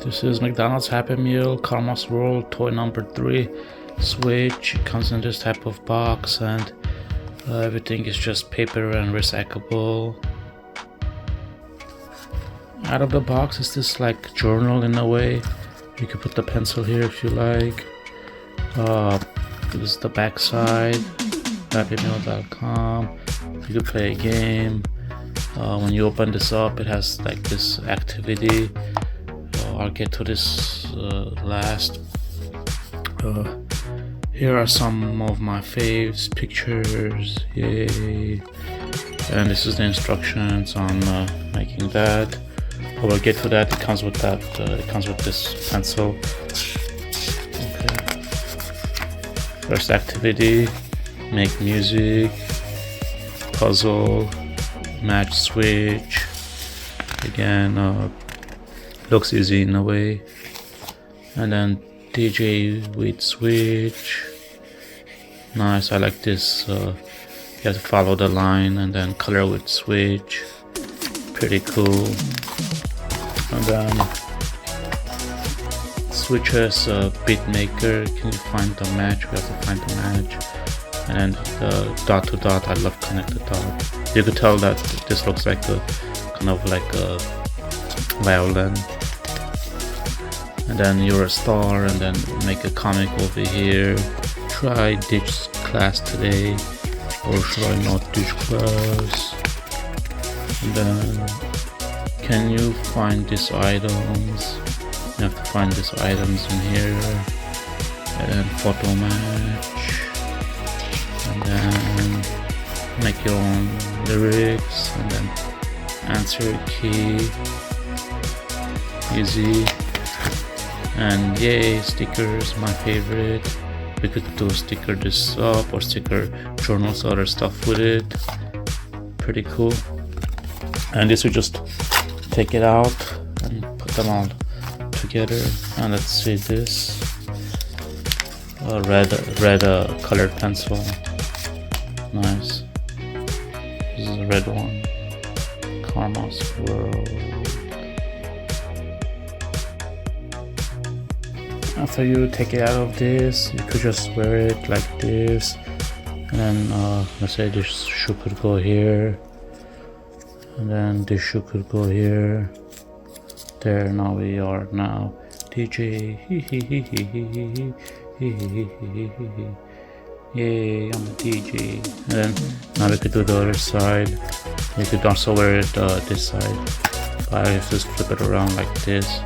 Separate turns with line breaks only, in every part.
This is McDonald's Happy Meal, Karma's World, toy number 3, Switch. It comes in this type of box, and everything is just paper and recyclable. Out of the box is this like journal in a way. You can put the pencil here if you like. This is the back side, happymeal.com. You can play a game. When you open this up, it has like this activity. I'll get to this last. Here are some of my faves, pictures, yay! And this is the instructions on making that. I will get to that. It comes with that. It comes with this pencil. Okay. First activity: make music, puzzle, match switch. Again, looks easy in a way. And then DJ with switch. Nice. I like this. You have to follow the line and then color with switch. Pretty cool. And then switches beat maker. Can you find the match? We have to find the match. And then the dot to dot. I love connected dot. You could tell that this looks like a kind of like a violin. And then you're a star, and then make a comic over here. Try ditch class today, or should I not ditch class? And then can you find these items? You have to find these items in here. And then photo match. And then make your own lyrics, and then answer key. Easy. And yay, stickers, my favorite. We could do sticker this up or sticker journals, other stuff with it. Pretty cool. And this we just take it out and put them all together. And let's see this red colored pencil. Nice. This is a red one. Karma's World. After you take it out of this, you could just wear it like this, and then let's say this shoe could go here, and then this shoe could go here. There, now we are now DJ. Yay, I'm a DJ. And then now we could do the other side. You could also wear it this side. But I just flip it around like this.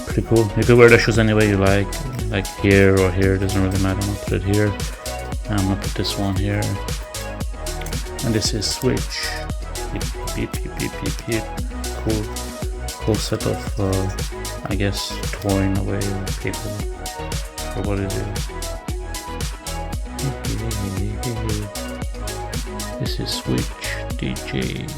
Pretty cool. You could wear the shoes any way you like here or here, doesn't really matter. I'm gonna put it here, and I'm gonna put this one here, and this is switch. Beep, beep, beep, beep, beep. Cool set of I guess toy in a way, or paper, or what it is. This is switch DJ.